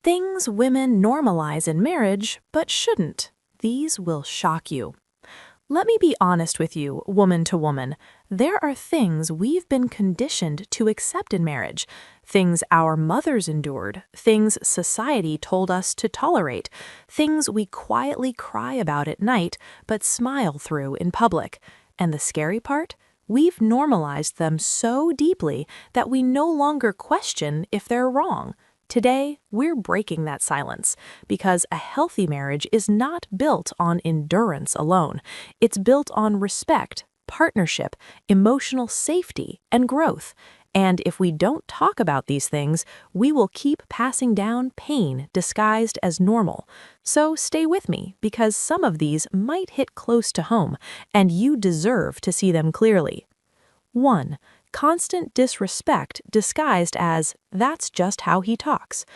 Things women normalize in marriage, but shouldn't. These will shock you. Let me be honest with you, woman to woman. There are things we've been conditioned to accept in marriage, things our mothers endured, things society told us to tolerate, things we quietly cry about at night but smile through in public. And the scary part? We've normalized them so deeply that we no longer question if they're wrong. Today, we're breaking that silence because a healthy marriage is not built on endurance alone. It's built on respect, partnership, emotional safety, and growth. And if we don't talk about these things, we will keep passing down pain disguised as normal. So stay with me because some of these might hit close to home, and you deserve to see them clearly. 1. Constant disrespect disguised as, "That's just how he talks."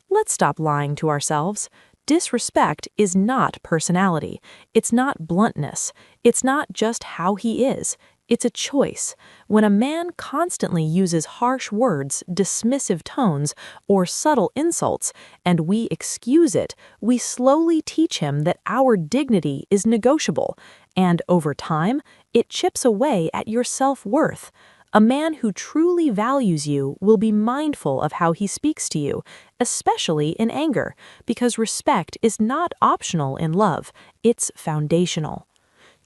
Let's stop lying to ourselves. Disrespect is not personality. It's not bluntness. It's not just how he is. It's a choice. When a man constantly uses harsh words, dismissive tones, or subtle insults, and we excuse it, we slowly teach him that our dignity is negotiable. And over time, it chips away at your self-worth. A man who truly values you will be mindful of how he speaks to you, especially in anger, because respect is not optional in love, it's foundational.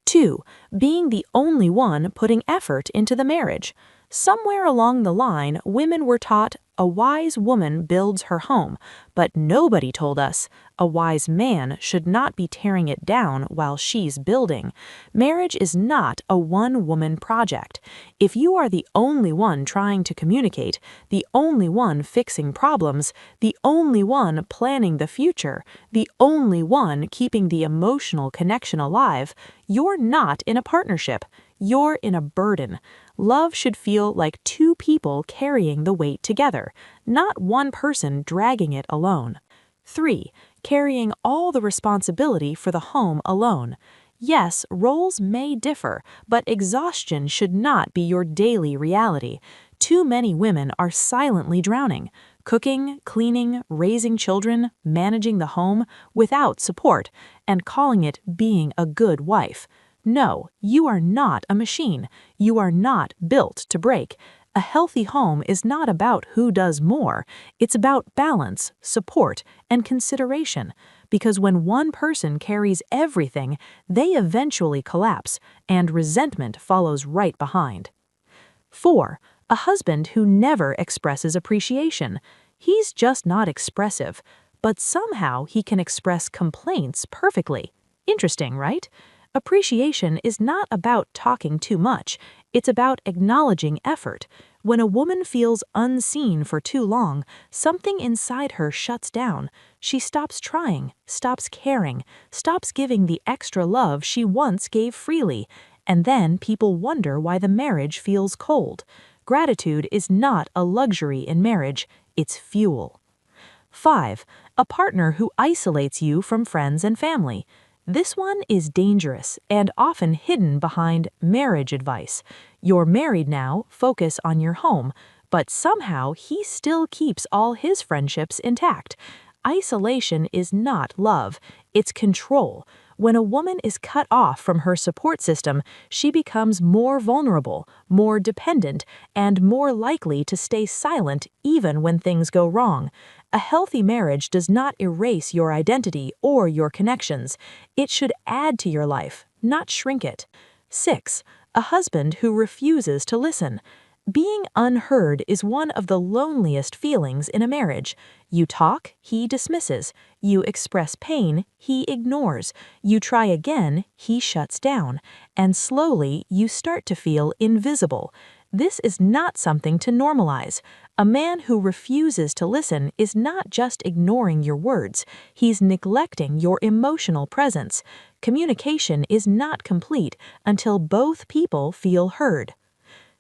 2. Being the only one putting effort into the marriage. Somewhere along the line, women were taught a wise woman builds her home, but nobody told us a wise man should not be tearing it down while she's building. Marriage is not a one-woman project. If you are the only one trying to communicate, the only one fixing problems, the only one planning the future, the only one keeping the emotional connection alive, you're not in a partnership. You're in a burden. Love should feel like two people carrying the weight together, not one person dragging it alone. 3. Carrying all the responsibility for the home alone. Yes, roles may differ, but exhaustion should not be your daily reality. Too many women are silently drowning, cooking, cleaning, raising children, managing the home without support, and calling it being a good wife. No, you are not a machine. You are not built to break. A healthy home is not about who does more. It's about balance, support, and consideration. Because when one person carries everything, they eventually collapse, and resentment follows right behind. 4. A husband who never expresses appreciation. He's just not expressive, but somehow he can express complaints perfectly. Interesting, right? Appreciation is not about talking too much. It's about acknowledging effort. When a woman feels unseen for too long, something inside her shuts down. She stops trying, stops caring, stops giving the extra love she once gave freely. And then people wonder why the marriage feels cold. Gratitude is not a luxury in marriage, it's fuel. 5. A partner who isolates you from friends and family. This one is dangerous and often hidden behind marriage advice. You're married now, focus on your home, but somehow he still keeps all his friendships intact. Isolation is not love, it's control. When a woman is cut off from her support system, she becomes more vulnerable, more dependent, and more likely to stay silent even when things go wrong. A healthy marriage does not erase your identity or your connections. It should add to your life, not shrink it. 6. A husband who refuses to listen. Being unheard is one of the loneliest feelings in a marriage. You talk, he dismisses. You express pain, he ignores. You try again, he shuts down. And slowly, you start to feel invisible. This is not something to normalize. A man who refuses to listen is not just ignoring your words, he's neglecting your emotional presence. Communication is not complete until both people feel heard.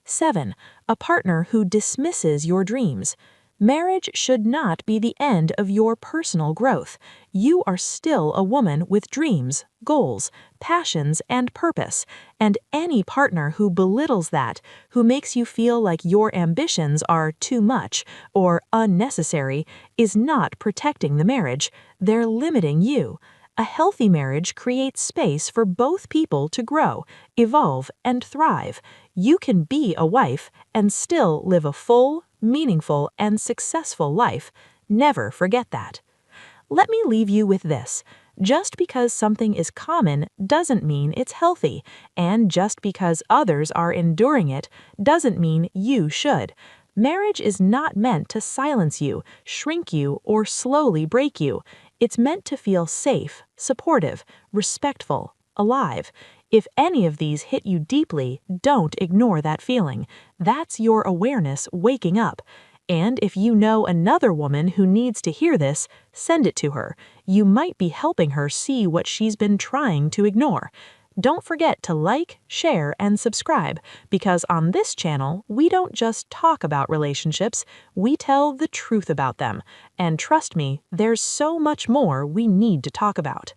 7. A partner who dismisses your dreams. Marriage should not be the end of your personal growth. You are still a woman with dreams, goals, passions, and purpose, and any partner who belittles that, who makes you feel like your ambitions are too much or unnecessary, is not protecting the marriage. They're limiting you. A healthy marriage creates space for both people to grow, evolve, and thrive. You can be a wife and still live a full, meaningful, and successful life. Never forget that. Let me leave you with this. Just because something is common doesn't mean it's healthy, and just because others are enduring it doesn't mean you should. Marriage is not meant to silence you, shrink you, or slowly break you. It's meant to feel safe, supportive, respectful, alive. If any of these hit you deeply, don't ignore that feeling. That's your awareness waking up. And if you know another woman who needs to hear this, send it to her. You might be helping her see what she's been trying to ignore. Don't forget to like, share, and subscribe, because on this channel, we don't just talk about relationships, we tell the truth about them. And trust me, there's so much more we need to talk about.